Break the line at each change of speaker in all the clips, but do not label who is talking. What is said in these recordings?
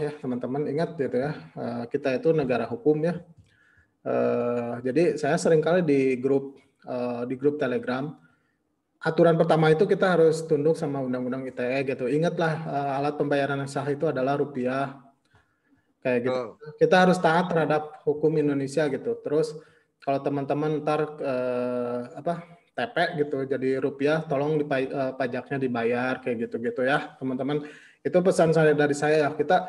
Ya teman-teman ingat gitu ya, kita itu negara hukum ya. Jadi saya seringkali di grup Telegram, aturan pertama itu kita harus tunduk sama Undang-Undang ITE gitu. Ingatlah alat pembayaran yang sah itu adalah rupiah kayak gitu. Kita harus taat terhadap hukum Indonesia gitu. Terus kalau teman-teman ntar TP gitu jadi rupiah, tolong pajaknya dibayar kayak gitu-gitu ya teman-teman. Itu pesan saya dari saya. Kita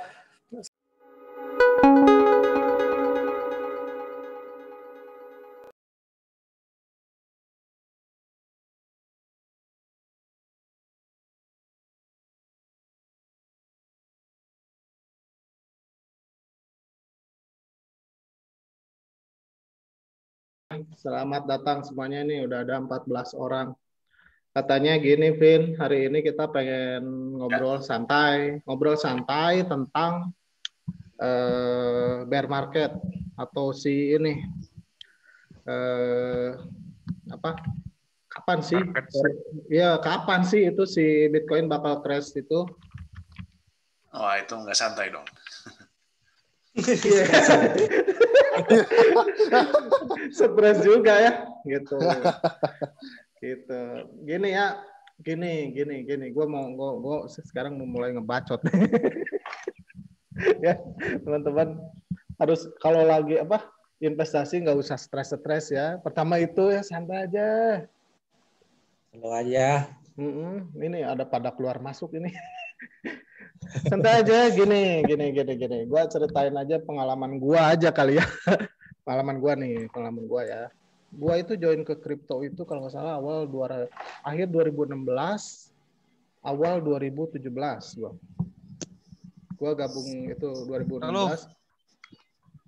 selamat datang semuanya, ini udah ada 14 orang. Katanya gini, Vin, hari ini kita pengen ngobrol santai tentang bear market atau si ini apa? Kapan sih? Ya, kapan sih itu si Bitcoin bakal crash itu?
Oh, itu nggak santai dong.
Stres juga ya, gitu. Gitu. Gini ya, gini. Gue sekarang mau mulai ngebacot. Ya, teman-teman harus kalau lagi investasi nggak usah stres ya. Pertama itu ya santai aja.
Slow aja.
Ini ada pada keluar masuk ini. Santai aja gini. Gua ceritain aja pengalaman gua aja kali ya. Pengalaman gua ya. Gua itu join ke kripto itu kalau nggak salah akhir 2016, awal 2017 gua gabung itu 2016.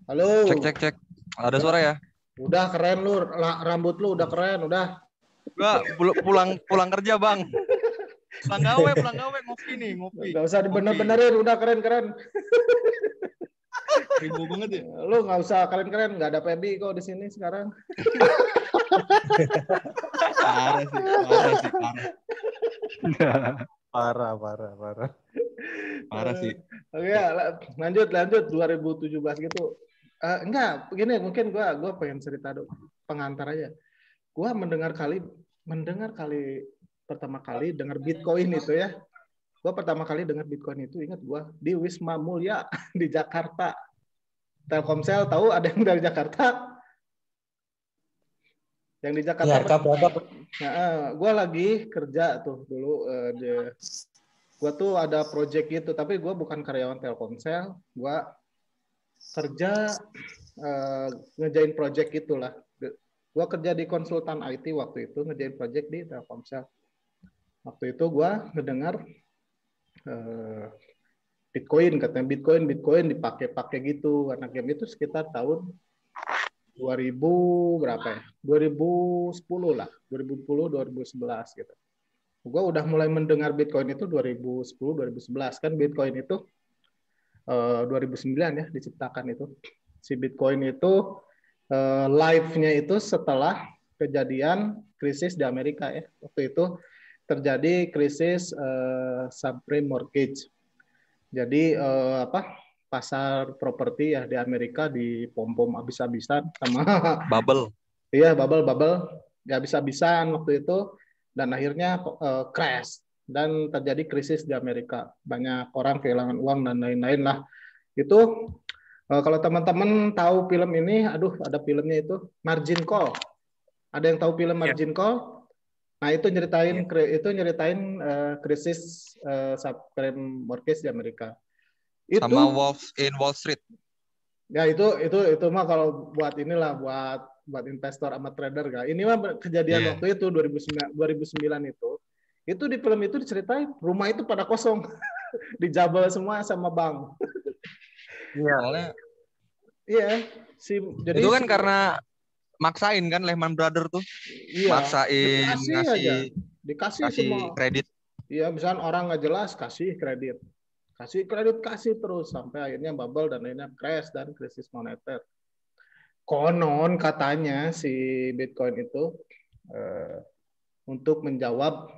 Halo.
Cek. Ada suara ya?
Udah keren lu, rambut lu udah keren, udah.
Gua pulang kerja, Bang. Pulang gawe ngopi.
Gak usah dibener-benerin, udah keren.
Ribu banget ya.
Lu nggak usah keren, nggak ada Pebi kok di sini sekarang.
Parah sih.
Parah.
Parah sih.
Oke, lanjut 2017 gitu. Enggak, begini mungkin gue pengen cerita dulu, pengantar aja. Gue mendengar kali pertama kali dengar Bitcoin itu ya. Gue pertama kali dengar Bitcoin itu ingat gue di Wisma Mulia di Jakarta. Telkomsel tahu ada yang dari Jakarta? Yang di Jakarta.
Ya, berapa?
Gue lagi kerja tuh dulu. Gue tuh ada project gitu, tapi gue bukan karyawan Telkomsel. Gue kerja ngejain project itulah. Gue kerja di konsultan IT waktu itu, ngejain project di Telkomsel. Waktu itu gue ngedengar Bitcoin, katanya Bitcoin dipakai gitu. Karena game itu sekitar tahun 2000 berapa ya? 2010 lah, 2010-2011 gitu. Gue udah mulai mendengar Bitcoin itu 2010-2011 kan Bitcoin itu 2009 ya diciptakan itu. Si Bitcoin itu live-nya itu setelah kejadian krisis di Amerika ya. Waktu itu terjadi krisis subprime mortgage. Jadi pasar properti ya di Amerika dipom-pom habis-habisan sama
Bubble.
Iya, bubble ya habis-habisan waktu itu dan akhirnya crash dan terjadi krisis di Amerika. Banyak orang kehilangan uang dan lain-lain lah. Itu kalau teman-teman tahu film ini, ada filmnya itu Margin Call. Ada yang tahu film Margin Call? Nah, itu nyeritain krisis subprime mortgage di Amerika. Itu
sama Wolf in Wall Street.
Ya itu mah kalau buat buat investor sama trader gak. Ini mah kejadian waktu itu 2009 itu di film itu diceritain rumah itu pada kosong. Dijabel semua sama bank.
Iya.
Iya,
jadi itu kan karena maksain kan Lehman Brothers tuh.
Iya,
maksain
dikasih
semua kredit.
Iya, misalnya orang nggak jelas kasih kredit terus sampai akhirnya bubble dan akhirnya crash dan krisis moneter. Konon katanya si Bitcoin itu untuk menjawab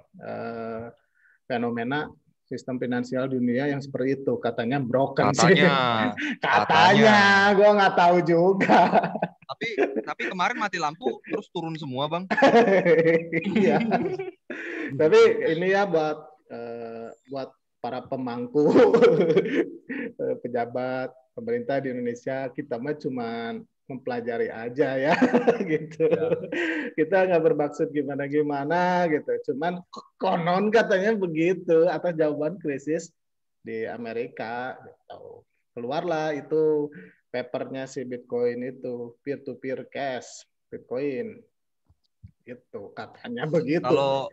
fenomena sistem finansial dunia yang seperti itu. Katanya broken
Katanya,
sih. Katanya, gue nggak tahu juga.
Tapi kemarin mati lampu terus turun semua, Bang.
Iya. Tapi ini ya buat para pemangku, pejabat, pemerintah di Indonesia, kita mah cuman mempelajari aja ya, gitu.
Ya.
Kita nggak bermaksud gimana-gimana gitu. Cuman konon katanya begitu atas jawaban krisis di Amerika. Gitu. Keluarlah itu papernya si Bitcoin itu, peer-to-peer cash Bitcoin. Itu katanya begitu.
Kalau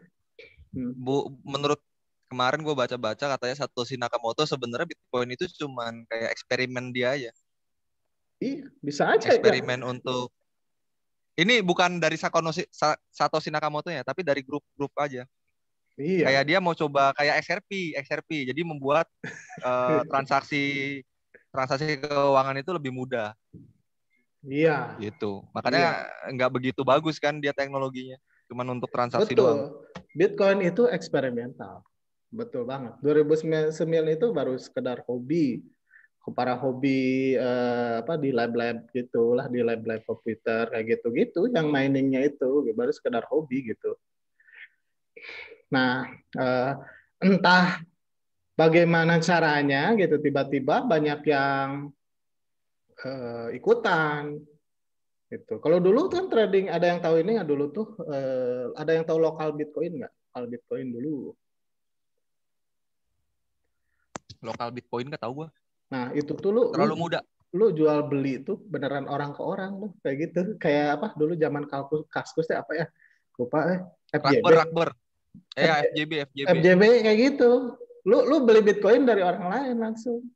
menurut kemarin gue baca-baca katanya Satoshi Nakamoto sebenarnya Bitcoin itu cuman kayak eksperimen dia aja.
Iya, bisa aja
eksperimen
ya.
Untuk ini bukan dari Satoshi Nakamoto-nya, tapi dari grup-grup aja.
Iya.
Kayak dia mau coba kayak XRP, jadi membuat transaksi keuangan itu lebih mudah.
Iya.
Gitu. Makanya nggak begitu bagus kan dia teknologinya, cuman untuk transaksi doang.
Betul. Bitcoin itu eksperimental. Betul banget. 2009 itu baru sekedar hobi. Para hobi di lab-lab gitulah, di lab-lab komputer kayak gitu-gitu yang miningnya itu baru sekedar hobi gitu. Nah, entah bagaimana caranya gitu tiba-tiba banyak yang ikutan gitu. Kalau dulu kan trading, ada yang tahu ini nggak dulu tuh, ada yang tahu lokal Bitcoin nggak? Lokal Bitcoin dulu.
Lokal Bitcoin nggak tahu gue.
Nah itu tuh lu
muda.
Lu jual beli tuh beneran orang ke orang tuh kayak gitu. Kayak apa dulu zaman Kaskus apa ya? Lupa FJB.
Rakber. Ya
FJB kayak gitu. Lu beli Bitcoin dari orang lain langsung.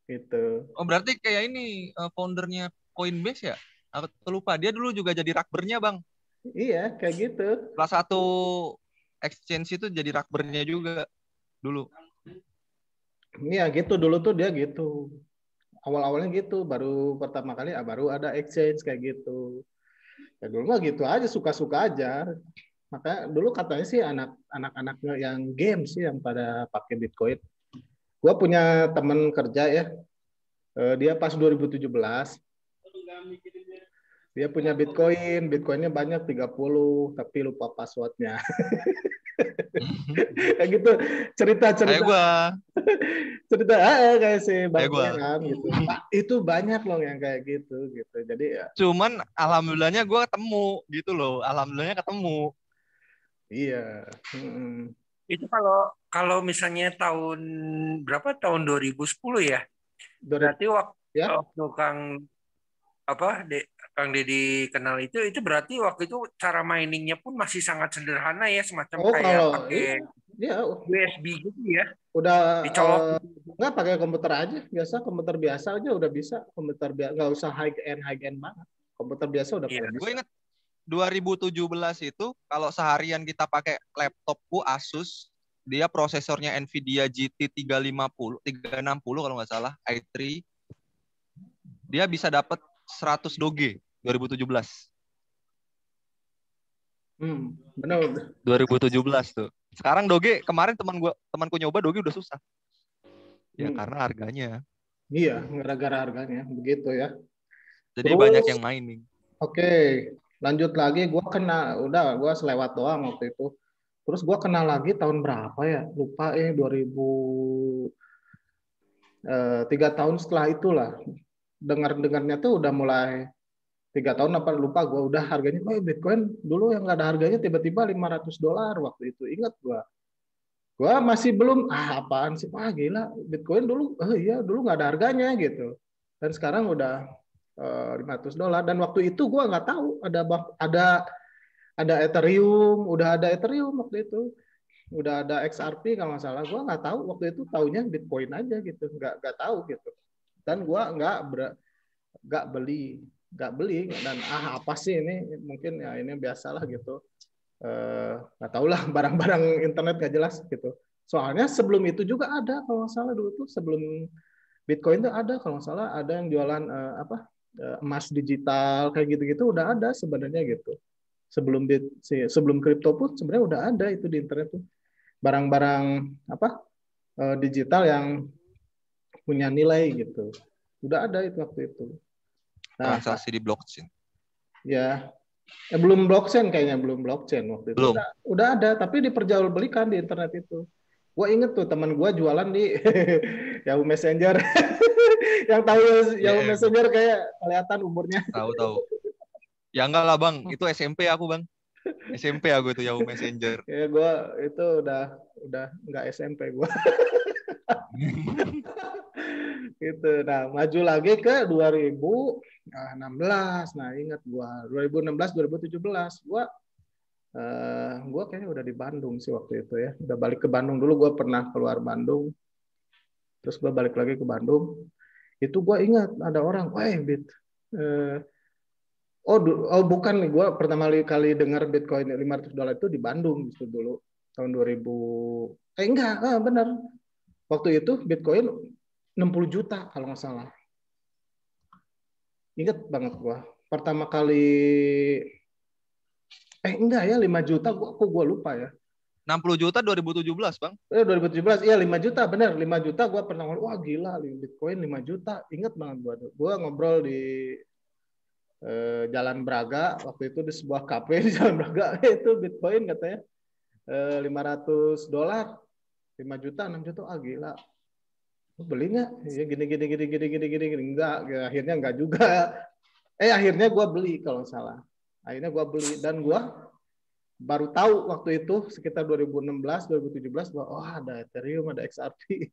Gitu.
Oh berarti kayak ini foundernya Coinbase ya? Aku lupa. Dia dulu juga jadi rakbernya, Bang.
Iya, kayak gitu.
Salah satu exchange itu jadi rakbernya juga dulu.
Iya gitu, dulu tuh dia gitu. Awal-awalnya gitu, baru pertama kali baru ada exchange kayak gitu. Ya dulu mah gitu aja, suka-suka aja. Maka dulu katanya sih anak-anaknya yang game sih yang pada pakai Bitcoin. Gua punya temen kerja ya, dia pas 2017 dia punya Bitcoinnya banyak 30, tapi lupa passwordnya. Kayak gitu cerita-cerita.
Kayak gua.
Cerita kayak si Bang Ram gitu. Itu banyak loh yang kayak gitu. Jadi ya.
Cuman alhamdulillahnya gua ketemu gitu loh. Alhamdulillahnya ketemu.
Iya.
Itu kalau misalnya tahun berapa? Tahun 2010 ya. Berarti waktu Kang Deddy kenal itu berarti waktu itu cara miningnya pun masih sangat sederhana ya, semacam kayak pakai USB gitu ya.
Udah
dicolok.
Nggak pakai komputer aja, komputer biasa aja udah bisa, komputer biasa nggak usah high end banget. Komputer biasa udah bisa.
Gue inget 2017 itu kalau seharian kita pakai laptopku Asus, dia prosesornya Nvidia GT 360 kalau nggak salah, i3. Dia bisa dapat 100 doge 2017.
Benar.
2017 tuh. Sekarang doge, kemarin temanku nyoba doge udah susah. Ya karena harganya.
Iya, gara-gara harganya begitu ya.
Jadi banyak yang mining.
Oke, lanjut lagi. Gue selewat doang waktu itu. Terus gue kenal lagi tahun berapa ya? Lupa 3 tahun setelah itulah. Dengarnya tuh udah mulai 3 tahun apa lupa gue, udah harganya Bitcoin dulu yang nggak ada harganya tiba-tiba $500 waktu itu, ingat gue masih belum apaan sih, gila Bitcoin dulu dulu nggak ada harganya gitu, dan sekarang udah $500. Dan waktu itu gue nggak tahu ada Ethereum, udah ada Ethereum waktu itu, udah ada XRP kalau nggak salah. Gue nggak tahu waktu itu, taunya Bitcoin aja gitu, nggak tahu gitu, dan gue nggak beli dan apa sih ini, mungkin ya ini biasalah gitu, nggak tahu lah, barang-barang internet nggak jelas gitu. Soalnya sebelum itu juga ada kalau nggak salah, dulu tuh sebelum Bitcoin tuh ada kalau nggak salah, ada yang jualan emas digital kayak gitu-gitu, udah ada sebenarnya gitu. Sebelum kripto pun sebenarnya udah ada itu di internet tuh, barang-barang digital yang punya nilai gitu. Udah ada itu waktu itu. Nah,
transaksi di blockchain.
Ya, belum blockchain kayaknya, belum blockchain waktu itu.
Belum.
Udah ada, tapi diperjualbelikan di internet itu. Gue inget tuh teman gue jualan di Yahoo Messenger. Yang tahu Yahoo Messenger kayak kelihatan umurnya.
Tahu. Ya enggak lah Bang, itu SMP aku Bang. SMP aku itu Yahoo Messenger.
Ya gue itu udah nggak SMP gue. Gitu. Nah, maju lagi ke 2016. Nah, ingat gua 2016 2017 gua kayaknya udah di Bandung sih waktu itu ya. Udah balik ke Bandung dulu, gua pernah keluar Bandung. Terus gua balik lagi ke Bandung. Itu gua ingat ada orang, "Wah, Bit. Bukan nih, gua pertama kali dengar Bitcoin $500 itu di Bandung itu dulu tahun 2000. Benar. Waktu itu Bitcoin 60 juta kalau nggak salah. Ingat banget gua. Pertama kali 5 juta gua lupa ya.
60 juta 2017, Bang.
2017. Iya, 5 juta benar. 5 juta gua pernah ngomong, wah gila Bitcoin 5 juta. Ingat banget gua. Gua ngobrol di Jalan Braga waktu itu di sebuah kafe di Jalan Braga itu Bitcoin katanya $500. 5 juta, 6 juta, gila. Beli nggak? Ya gini. Enggak, akhirnya enggak juga. Akhirnya gue beli kalau salah. Akhirnya gue beli dan gue baru tahu waktu itu sekitar 2016, 2017 bahwa ada Ethereum, ada XRP.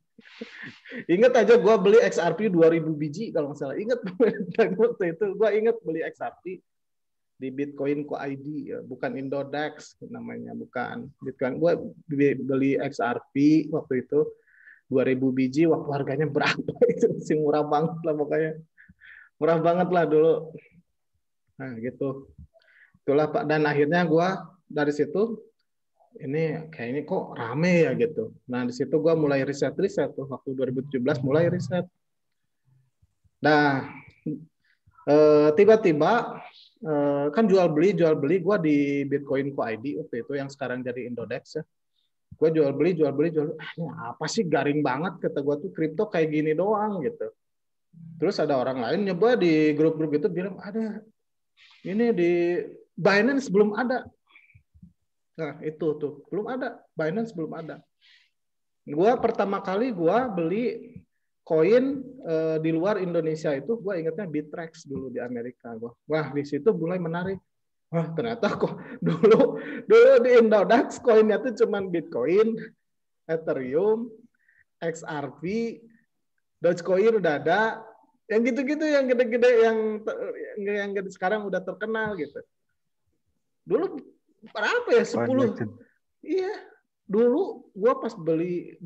Ingat aja gue beli XRP 2000 biji kalau nggak salah. Ingat waktu itu gue ingat beli XRP di Bitcoin.co.id ya, bukan Indodex namanya, bukan Bitcoin. Gue beli XRP waktu itu 2000 biji, waktu harganya berapa itu masih murah banget lah pokoknya. Murah banget lah dulu. Nah gitu. Itulah Pak. Dan akhirnya gue dari situ, ini kayaknya kok rame ya gitu. Nah di situ gue mulai riset tuh. Waktu 2017 mulai riset. Nah tiba-tiba kan jual beli gue di Bitcoin.co.id waktu itu yang sekarang jadi Indodex ya. Gue jual beli, ini apa sih garing banget, kata gue tuh kripto kayak gini doang gitu. Terus ada orang lain nyoba di grup-grup itu bilang ada ini di Binance belum ada. Nah itu tuh belum ada, Binance belum ada. Gue pertama kali gue beli koin di luar Indonesia itu gue ingatnya Bittrex dulu di Amerika. Wah di situ mulai menarik. Wah ternyata kok dulu di Indodax koinnya tuh cuman Bitcoin, Ethereum, XRP, Dogecoin udah ada, yang gitu-gitu yang gede-gede yang sekarang udah terkenal gitu. Dulu berapa ya 10? Iya. Dulu gua pas beli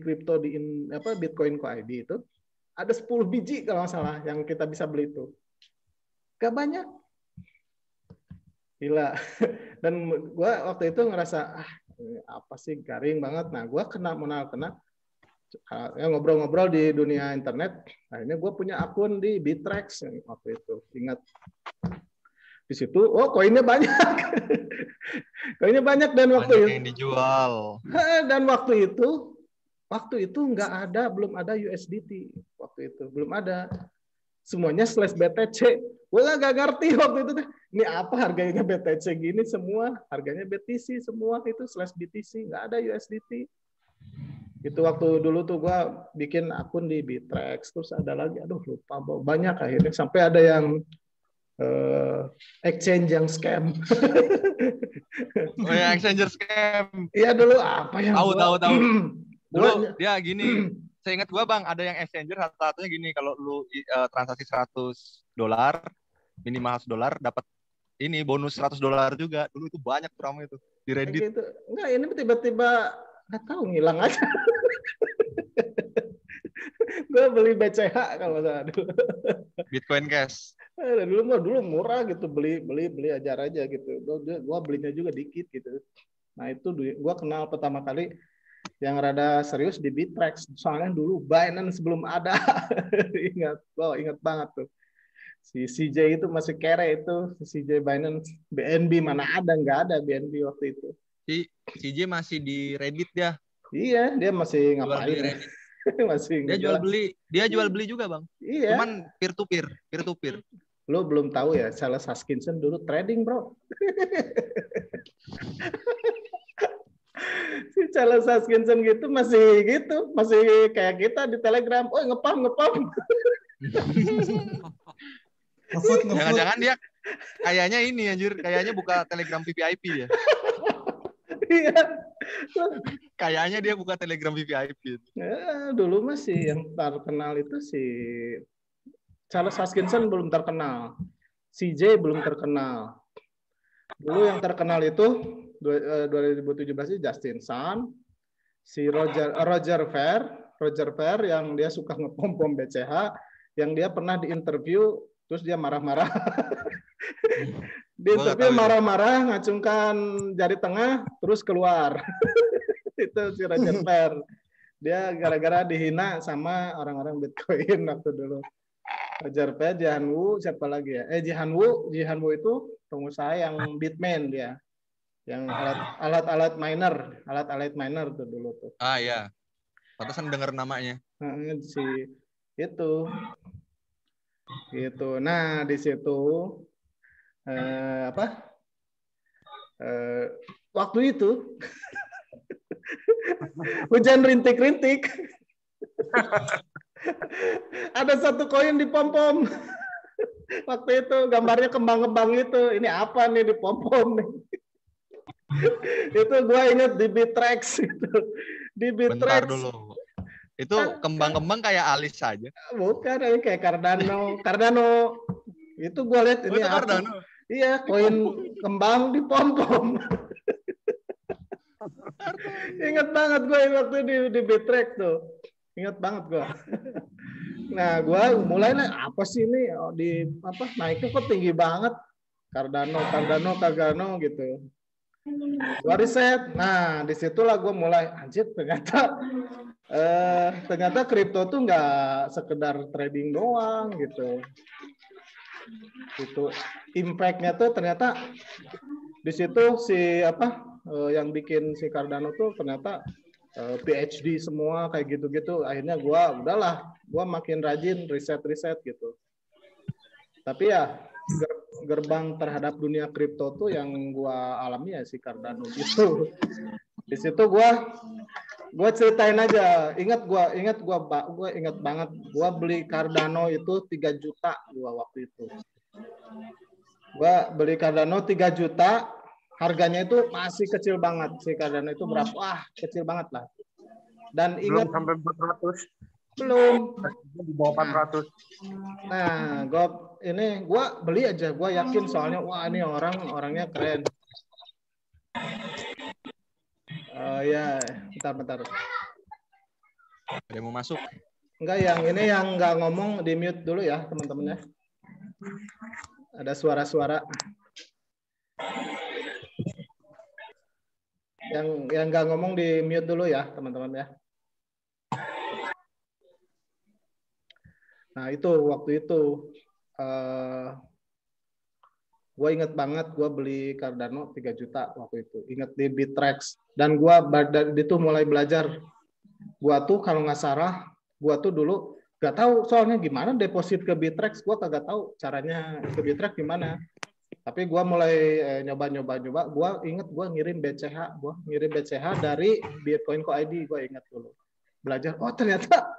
kripto di Bitcoin.co.id itu ada 10 biji kalau nggak salah yang kita bisa beli itu. Gak banyak. Gila. Dan gue waktu itu ngerasa apa sih garing banget. Nah gue kena ngobrol-ngobrol di dunia internet. Akhirnya gue punya akun di Bittrex waktu itu. Ingat di situ, koinnya banyak. Koinnya banyak dan waktu
banyak
itu
yang dijual.
Dan waktu itu belum ada USDT waktu itu, belum ada. Semuanya /BTC. Gue gak ngerti waktu itu. Ini apa harganya BTC gini semua. Harganya BTC semua itu /BTC. Nggak ada USDT. Itu waktu dulu tuh gue bikin akun di Bittrex. Terus ada lagi. Aduh lupa. Banyak akhirnya. Sampai ada yang exchange yang scam.
Oh ya, exchange scam.
Iya dulu apa yang
tahu. Dulu dia gini. Saya ingat gua Bang, ada yang exchanger satu-satunya gini, kalau lu transaksi $100 minimal $100 dapat ini bonus $100 juga. Dulu itu banyak tuh ramai itu di Reddit.
Gitu. Enggak, ini tiba-tiba nggak tahu ngilang aja. Gue beli BCH kalau salah dulu.
Bitcoin Cash.
Dulu murah gitu, beli ajar aja gitu. Gue belinya juga dikit gitu. Nah itu gue kenal pertama kali yang rada serius di Bittrex. Soalnya dulu Binance belum ada. Ingat banget tuh. Si CJ itu masih kere itu. Si CJ Binance. BNB mana ada, nggak ada BNB waktu itu.
Si CJ masih di Reddit ya.
Iya, dia masih ngapain? Masih
dia jual beli juga, Bang.
Iya.
Cuman peer to peer.
Lo belum tahu ya, Charles Hoskinson dulu trading, bro. Si Charles Hoskinson masih kayak kita di Telegram. Oh, ngepam.
Jangan-jangan dia kayaknya ini anjir, kayaknya buka Telegram VVIP ya.
Iya.
Kayaknya dia buka Telegram VVIP.
Ya, dulu masih yang terkenal itu si Charles Hoskinson belum terkenal. CJ belum terkenal. Dulu yang terkenal itu 2017 itu Justin Sun, si Roger Ver yang dia suka ngepom-pom BCH, yang dia pernah diinterview terus dia marah-marah. Diinterview marah-marah, ngacungkan jari tengah terus keluar. Itu si Roger Ver. Dia gara-gara dihina sama orang-orang Bitcoin waktu dulu. Roger Ver, Jihan Wu, siapa lagi ya? Jihan Wu itu pengusaha yang Bitmain dia. Yang alat-alat miner tuh dulu tuh.
Ah iya. Pantesan dengar namanya.
Si itu. Gitu. Nah, di situ waktu itu hujan rintik-rintik. Ada satu koin di pom-pom. Waktu itu gambarnya kembang-kembang itu. Ini apa nih di pom-pom nih? Itu gue inget di Bittrex itu. Di Bittrex.
Bentar dulu. Itu kembang-kembang kayak alis saja.
Bukan, ini kayak Cardano. Itu gue lihat ini apa?
Cardano.
Iya, koin kembang di pom-pom. Ingat banget gue waktu di Bittrex tuh. Ingat banget gue. Nah, gue mulai apa sih ini naiknya kok tinggi banget. Cardano gitu. Gue riset. Nah, disitulah gue mulai anjir ternyata kripto tuh nggak sekedar trading doang gitu. Itu impact-nya tuh ternyata di situ yang bikin si Cardano tuh ternyata PhD semua kayak gitu-gitu. Akhirnya gue makin rajin riset gitu. Tapi ya gerbang terhadap dunia kripto tuh yang gue alami ya si Cardano gitu. Di situ gue ceritain aja. Gue ingat banget. Gue beli Cardano itu 3 juta gue waktu itu. Gue beli Cardano 3 juta. Harganya itu masih kecil banget. Si Cardano itu berapa? Wah, kecil banget lah. Dan ingat
belum sampai 400.
Belum.
Di bawah 400.
Nah, gue beli aja. Gue yakin soalnya wah ini orangnya keren. Ya, bentar.
Ada yang mau masuk?
Enggak, yang nggak ngomong di mute dulu ya teman-teman ya. Ada suara-suara. Yang nggak ngomong di mute dulu ya teman-teman ya. Nah itu waktu itu gue inget banget gue beli Cardano 3 juta waktu itu. Ingat di Bittrex. Dan gue itu mulai belajar. Gue tuh kalau nggak salah, gue tuh dulu nggak tahu soalnya gimana deposit ke Bittrex. Gue kagak tahu caranya ke Bittrex gimana. Tapi gue mulai nyoba. Gue inget gue ngirim BCH dari Bitcoin.id. Gue ingat dulu. Belajar, oh ternyata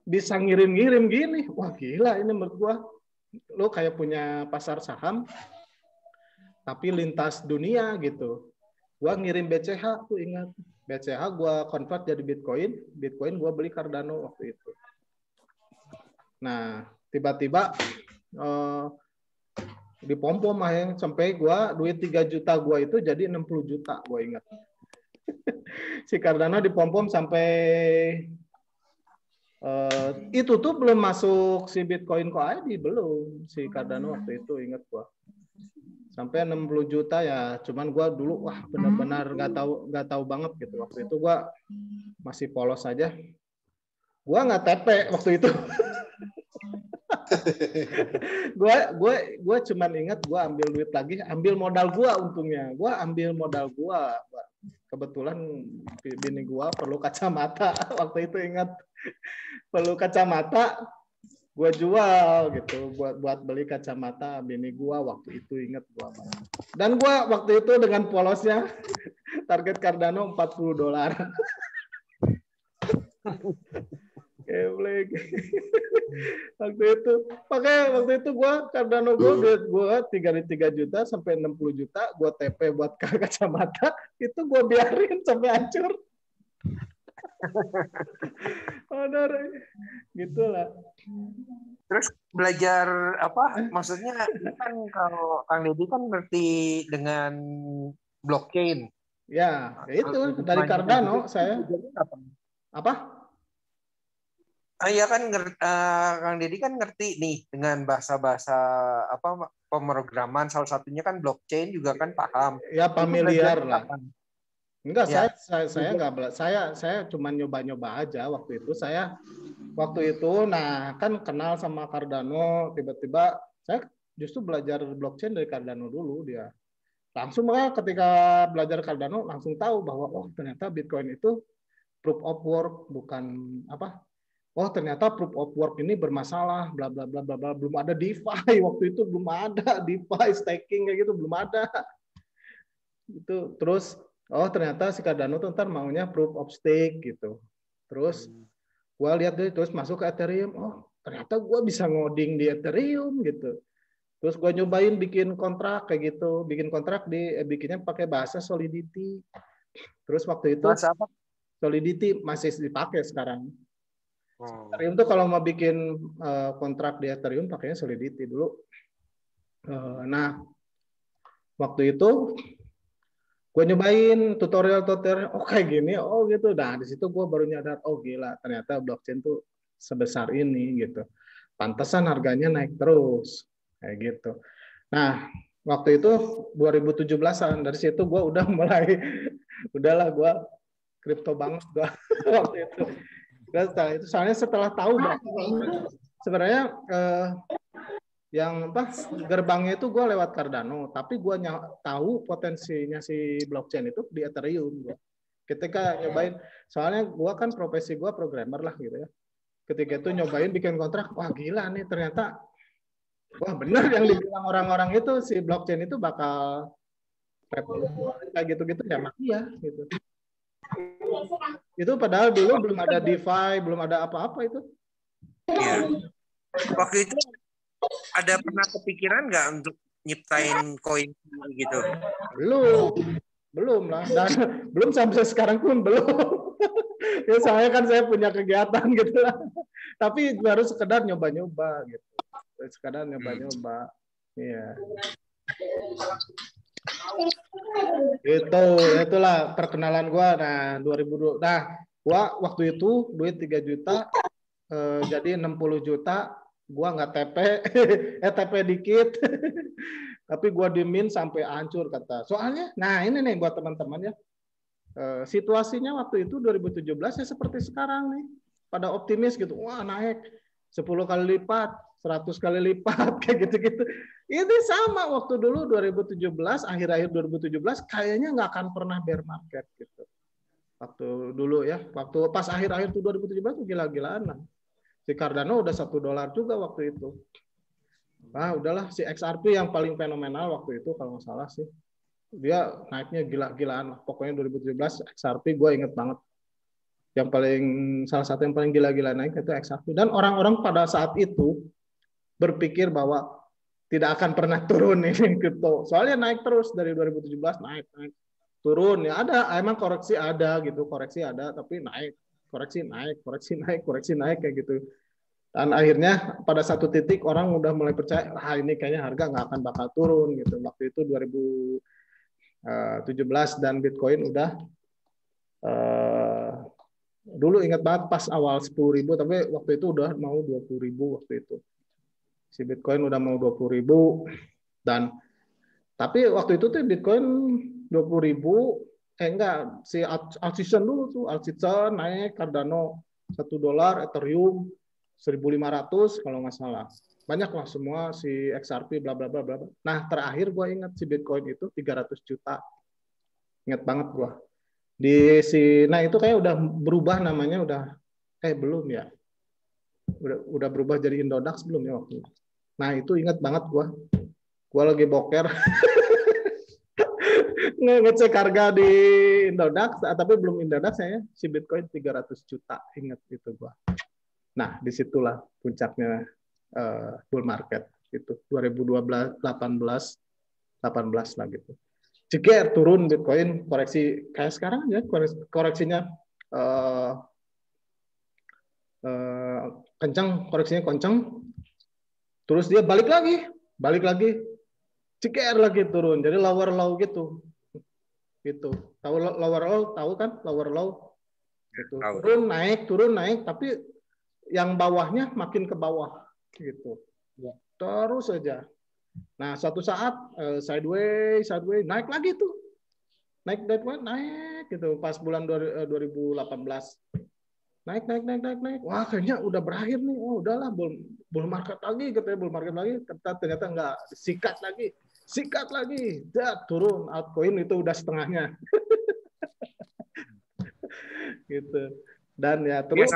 bisa ngirim gini. Wah gila ini menurut gue. Lo kayak punya pasar saham, tapi lintas dunia gitu. Gue ngirim BCH, tuh ingat. BCH gue convert jadi Bitcoin gue beli Cardano waktu itu. Nah, tiba-tiba di pom-pom akhirnya sampai duit 3 juta gue itu jadi 60 juta gue ingat. Si Cardano di pom-pom sampai itu tuh belum masuk si Bitcoin.id, belum si Cardano waktu itu ingat gue. Sampai 60 juta ya, cuman gue dulu wah benar-benar nggak tahu banget gitu. Waktu itu gue masih polos aja. Gue nggak TP waktu itu. gue cuman ingat gue ambil duit lagi, ambil modal gue untungnya. Gue ambil modal gue kebetulan bini gua perlu kacamata waktu itu, ingat perlu kacamata, gua jual gitu buat beli kacamata bini gua waktu itu, ingat gua. Dan gua waktu itu dengan polosnya target Cardano $40. waktu itu gua Cardano gua 3 juta sampai 60 juta gua TP buat kacamata, itu gua biarin sampai hancur. Gitulah.
Terus belajar apa? Maksudnya kan kalau Kang Deddy kan ngerti dengan blockchain.
Ya, itu dari Cardano saya. Apa?
Iya kan, Kang Deddy kan ngerti nih dengan bahasa-bahasa apa pemrograman, salah satunya kan blockchain juga kan paham.
Ya familiar lah. Enggak,
ya.
saya enggak, saya cuma nyoba-nyoba aja waktu itu. Nah kan kenal sama Cardano, tiba-tiba saya justru belajar blockchain dari Cardano dulu dia. Langsung makanya ketika belajar Cardano langsung tahu bahwa oh ternyata Bitcoin itu proof of work, bukan apa. Oh ternyata proof of work ini bermasalah, bla bla bla bla bla. Belum ada DeFi waktu itu, belum ada DeFi staking kayak gitu, belum ada. Itu terus oh ternyata si Cardano tuh ntar maunya proof of stake gitu. Terus gua lihat deh, terus masuk ke Ethereum. Oh ternyata gua bisa ngoding di Ethereum gitu. Terus gua nyobain bikin kontrak kayak gitu, bikinnya pakai bahasa Solidity. Terus waktu itu
bahasa apa?
Solidity masih dipakai sekarang. Ethereum tuh kalau mau bikin kontrak di Ethereum pakainya Solidity dulu. Nah, waktu itu gue nyobain tutorial oh kayak gini, oh gitu. Nah, di situ gue baru nyadar, oh gila, ternyata blockchain tuh sebesar ini gitu. Pantesan harganya naik terus kayak gitu. Nah, waktu itu 2017-an, dari situ gue udah mulai udahlah gue kripto banget gue waktu itu. Soalnya setelah tahu sebenarnya yang apa gerbangnya itu gue lewat Cardano, tapi gue tahu potensinya si blockchain itu di Ethereum. Ketika nyobain, soalnya gue kan profesi gue programmer lah gitu ya. Ketika itu nyobain bikin kontrak, wah gila nih ternyata, wah benar yang dibilang orang-orang itu si blockchain itu bakal kayak gitu-gitu ya, makanya gitu. Itu padahal dulu belum ada DeFi, belum ada apa-apa itu.
Iya. Waktu itu ada pernah kepikiran nggak untuk nyiptain koin gitu?
Belum lah. Dan belum sampai sekarang pun belum. Ya saya kan saya punya kegiatan gitu lah. Tapi baru sekedar nyoba-nyoba gitu. Sekedar nyoba-nyoba. Iya. Itulah perkenalan gua. Nah, 2002. Nah, gua waktu itu duit 3 juta jadi 60 juta, gua nggak TP, TP dikit. Tapi gua dimin sampai hancur kata. Soalnya, nah ini nih buat teman-teman ya. Situasinya waktu itu 2017 ya seperti sekarang nih. Pada optimis gitu. Wah, naik 10 kali lipat, 100 kali lipat kayak gitu-gitu. Ini sama waktu dulu 2017, akhir-akhir 2017 kayaknya nggak akan pernah bear market gitu. Waktu dulu ya, waktu pas akhir-akhir tuh 2017 tuh gila-gilaan lah. Si Cardano udah $1 juga waktu itu. Nah, udahlah si XRP yang paling fenomenal waktu itu kalau nggak salah sih. Dia naiknya gila-gilaan. Pokoknya 2017 XRP gue inget banget. Yang paling salah satu yang paling gila-gila naik itu XRP. Dan orang-orang pada saat itu berpikir bahwa tidak akan pernah turun ini kripto. Soalnya naik terus dari 2017 naik turun ya ada, emang koreksi ada gitu, koreksi ada tapi naik, koreksi naik kayak gitu. Dan akhirnya pada satu titik orang udah mulai percaya, ini kayaknya harga nggak akan bakal turun gitu. Waktu itu 2017 dan Bitcoin udah dulu ingat banget pas awal 10.000, tapi waktu itu udah mau 20.000 waktu itu. Si Bitcoin udah mau 20.000 dan tapi waktu itu tuh Bitcoin 20.000 enggak si altcoin dulu tuh, altcoin naik, Cardano $1, Ethereum 1.500 kalau nggak salah. Banyak lah semua si XRP bla bla bla bla. Nah, terakhir gue ingat si Bitcoin itu 300 juta. Ingat banget gue. Nah itu kayak udah berubah namanya, udah belum ya, udah berubah jadi Indodax belum ya waktu itu. Nah itu ingat banget gua lagi boker ngecek harga di Indodax, tapi belum Indodax ya, si Bitcoin 300 juta, ingat itu gua. Nah disitulah puncaknya bull market itu 2012 18 lah gitu. Ceger turun Bitcoin, koreksi kayak sekarang aja, koreksinya koreksinya kencang, terus dia balik lagi, ceger lagi turun, jadi lower low gitu. Tahu lower low, tahu kan lower low? Gitu. Turun naik, tapi yang bawahnya makin ke bawah gitu. Terus saja. Nah, suatu saat sideways naik lagi tuh. Naik gitu pas bulan 2018. Naik. Wah, kayaknya udah berakhir nih. Oh, udahlah bull market lagi, katanya bull market lagi. Ternyata enggak, sikat lagi. Turun altcoin itu udah setengahnya. Gitu. Dan ya terus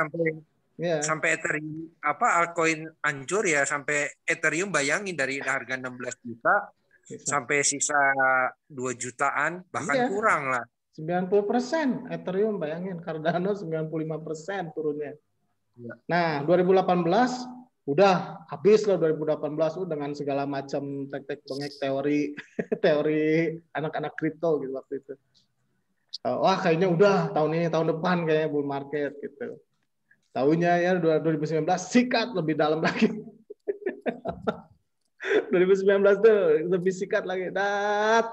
sampai Ethereum altcoin hancur ya, sampai Ethereum bayangin dari harga 16 juta sampai sisa 2 jutaan, bahkan kurang lah.
90% Ethereum, bayangin, Cardano 95% turunnya. Nah, 2018 udah habis lah 2018 dengan segala macam tek-tek bengek teori anak-anak kripto gitu waktu itu. Wah, kayaknya udah tahun depan kayaknya bull market gitu. Tahunnya ya 2019 sikat lebih dalam lagi. 2019 tuh lebih sikat lagi. Nah,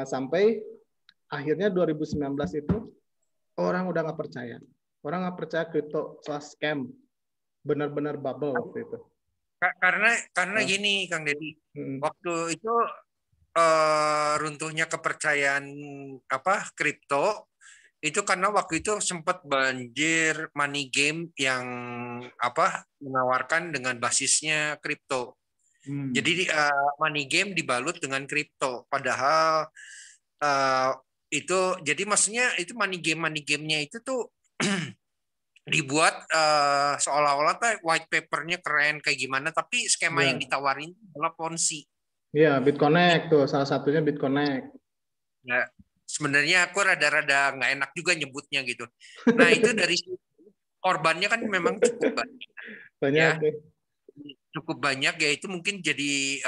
sampai akhirnya 2019 itu orang udah nggak percaya. Orang nggak percaya kripto scam. Benar-benar bubble waktu itu.
Karena gini, Kang Deddy. Waktu itu runtuhnya kepercayaan kripto itu karena waktu itu sempat banjir money game yang menawarkan dengan basisnya kripto. Jadi money game dibalut dengan kripto, padahal itu jadi maksudnya itu money gamenya itu tuh dibuat seolah-olah white papernya keren kayak gimana, tapi skema yang ditawarin adalah Ponzi.
Iya, BitConnect tuh salah satunya BitConnect.
Nah, sebenarnya aku rada-rada nggak enak juga nyebutnya gitu. Nah itu dari korbannya kan memang cukup banyak. Cukup banyak ya, itu mungkin jadi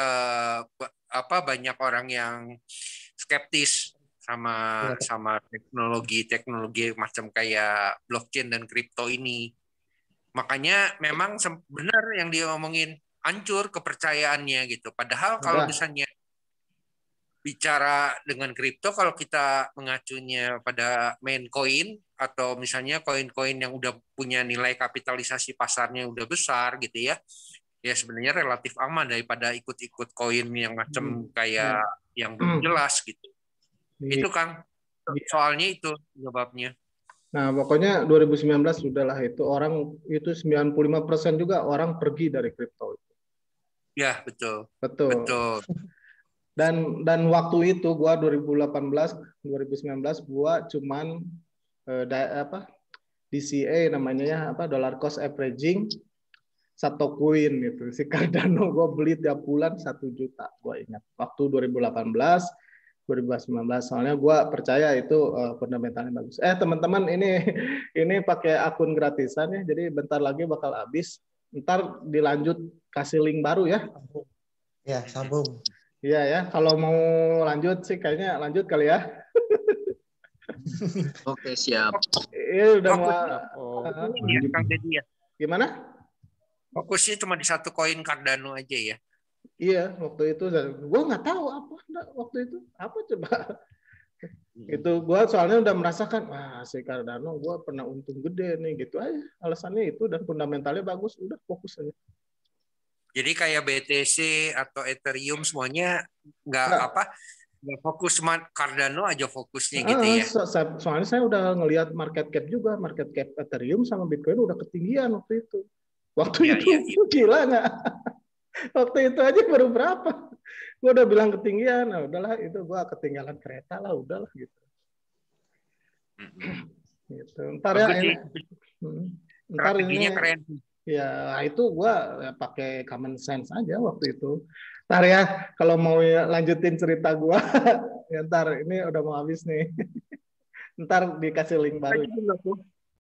banyak orang yang skeptis sama teknologi macam kayak blockchain dan kripto ini. Makanya memang benar yang dia ngomongin, hancur kepercayaannya gitu. Padahal kalau misalnya bicara dengan kripto, kalau kita mengacunya pada main coin atau misalnya koin-koin yang udah punya nilai kapitalisasi pasarnya udah besar gitu ya sebenarnya relatif aman daripada ikut-ikut koin yang macam kayak yang belum jelas gitu. Itu Kang, soalnya itu penyebabnya.
Nah, pokoknya 2019 sudahlah, itu orang itu 95% juga orang pergi dari kripto.
Ya, betul.
Dan waktu itu gua 2019 gua cuman DCA namanya ya, dollar cost averaging satu koin gitu. Si Cardano gue beli tiap bulan 1 juta, gue ingat. Waktu 2018, 2019. Soalnya gue percaya itu fundamentalnya bagus. Teman-teman, ini pakai akun gratisan ya, jadi bentar lagi bakal habis. Ntar dilanjut kasih link baru ya.
Ya, sambung.
Iya ya, kalau mau lanjut sih kayaknya lanjut kali ya.
Oke, siap.
Udah
Kang Deddy ya.
Gimana?
Fokusnya cuma di satu koin Cardano aja ya.
Iya, waktu itu gue nggak tahu waktu itu apa coba. Itu gue soalnya udah merasakan, wah si Cardano gue pernah untung gede nih, gitu aja. Alasannya itu, dan fundamentalnya bagus, udah fokus aja.
Jadi kayak BTC atau Ethereum semuanya nggak fokus, Cardano aja fokusnya gitu ya.
Soalnya saya udah ngelihat market cap Ethereum sama Bitcoin udah ketinggian waktu itu. Gila nggak? Waktu itu aja baru berapa? Gue udah bilang ketinggian, nah udahlah itu gue ketinggalan kereta lah, udahlah gitu. Gitu. Ntar ya ini, ntar ini
keren.
Ya itu gua ya, pakai common sense aja waktu itu. Ntar ya kalau mau lanjutin cerita gua, ya ntar ini udah mau habis nih. Ntar dikasih link baru.